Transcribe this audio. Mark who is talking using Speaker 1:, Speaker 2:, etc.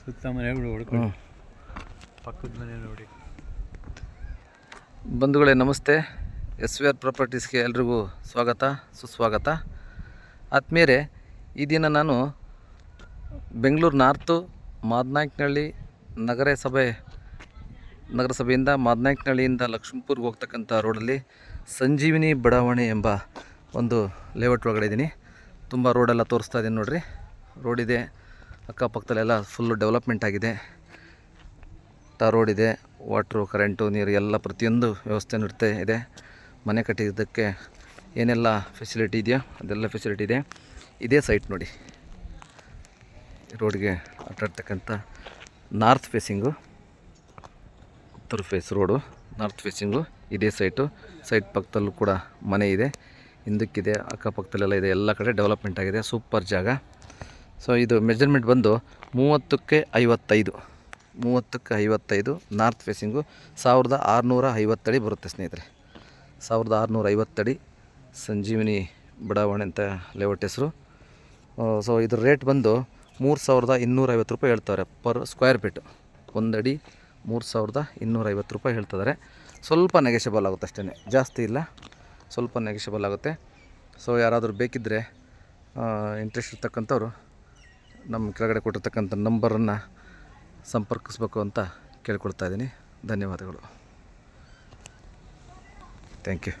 Speaker 1: ಸುತ್ತ ಮನೆಗಳು ಹೊಡ್ಕೊಂಡು ಪಕ್ಕದ ಮನೆ ನೋಡಿ.
Speaker 2: ಬಂಧುಗಳೇ ನಮಸ್ತೆ. SVR ಪ್ರಾಪರ್ಟೀಸ್ಗೆ ಎಲ್ರಿಗೂ ಸ್ವಾಗತ ಸುಸ್ವಾಗತ. ಆತ್ಮೀಯರೇ, ಈ ದಿನ ನಾನು ಬೆಂಗಳೂರು ನಾರ್ತು ಮಾದನಾಯಕನಹಳ್ಳಿ ನಗರಸಭೆಯಿಂದ ಮಾದನಾಯಕನಹಳ್ಳಿಯಿಂದ ಲಕ್ಷ್ಮೀಪುರ್ಗೆ ಹೋಗ್ತಕ್ಕಂಥ ರೋಡಲ್ಲಿ ಸಂಜೀವಿನಿ ಬಡಾವಣೆ ಎಂಬ ಒಂದು ಲೇಔಟ್ ಒಳಗಡೆ ಇದ್ದೀನಿ. ತುಂಬ ರೋಡೆಲ್ಲ ತೋರಿಸ್ತಾ ಇದ್ದೀನಿ ನೋಡಿರಿ. ರೋಡ್ ಇದೆ, ಅಕ್ಕಪಕ್ಕದಲ್ಲೆಲ್ಲ ಫುಲ್ಲು ಡೆವಲಪ್ಮೆಂಟ್ ಆಗಿದೆ. ರೋಡ್ ಇದೆ, ವಾಟ್ರು, ಕರೆಂಟು, ನೀರು ಎಲ್ಲ ಪ್ರತಿಯೊಂದು ವ್ಯವಸ್ಥೆ ಇದೆ. ಮನೆ ಕಟ್ಟಿದ್ದಕ್ಕೆ ಏನೆಲ್ಲ ಫೆಸಿಲಿಟಿ ಇದೆಯೋ ಅದೆಲ್ಲ ಫೆಸಿಲಿಟಿ ಇದೆ. ಇದೇ ಸೈಟ್ ನೋಡಿ, ರೋಡ್ಗೆ ಅಡ್ಡಾಡ್ತಕ್ಕಂಥ ನಾರ್ತ್ ಫೇಸಿಂಗು, ಉತ್ತರ ಫೇಸ್ ರೋಡು, ನಾರ್ತ್ ಫೇಸಿಂಗು ಇದೇ ಸೈಟ್ ಪಕ್ಕದಲ್ಲೂ ಕೂಡ ಮನೆ ಇದೆ, ಹಿಂದಕ್ಕಿದೆ, ಅಕ್ಕಪಕ್ಕದಲ್ಲೆಲ್ಲ ಇದೆ. ಎಲ್ಲ ಕಡೆ ಡೆವಲಪ್ಮೆಂಟ್ ಆಗಿದೆ, ಸೂಪರ್ ಜಾಗ. ಸೊ ಇದು ಮೆಜರ್ಮೆಂಟ್ ಬಂದು 30ಕ್ಕೆ 55 ನಾರ್ತ್ ಫೇಸಿಂಗು 1650 ಅಡಿ ಬರುತ್ತೆ ಸ್ನೇಹಿತರೆ. 1650 ಅಡಿ ಸಂಜೀವಿನಿ ಬಡಾವಣೆ ಅಂತ ಲೇಔಟ್ ಹೆಸರು. ಸೊ ಇದ್ರ ರೇಟ್ ಬಂದು 3250 ರೂಪಾಯಿ ಹೇಳ್ತಾರೆ ಪರ್ ಸ್ಕ್ವೇರ್ ಫೀಟು. ಒಂದು ಅಡಿ 3250 ರೂಪಾಯಿ ಹೇಳ್ತಿದ್ದಾರೆ. ಸ್ವಲ್ಪ ನೆಗೆಷಬಲ್ ಆಗುತ್ತೆ ಅಷ್ಟೇ, ಜಾಸ್ತಿ ಇಲ್ಲ, ಸ್ವಲ್ಪ ನೆಗೆಷಬಲ್ ಆಗುತ್ತೆ. ಸೊ ಯಾರಾದರೂ ಬೇಕಿದ್ದರೆ ಇಂಟ್ರೆಸ್ಟ್ ಇರ್ತಕ್ಕಂಥವ್ರು ನಮ್ಮ ಕೆಳಗಡೆ ಕೊಟ್ಟಿರ್ತಕ್ಕಂಥ ನಂಬರನ್ನು ಸಂಪರ್ಕಿಸಬೇಕು ಅಂತ ಕೇಳ್ಕೊಳ್ತಾ ಇದ್ದೀನಿ. ಧನ್ಯವಾದಗಳು. Thank you.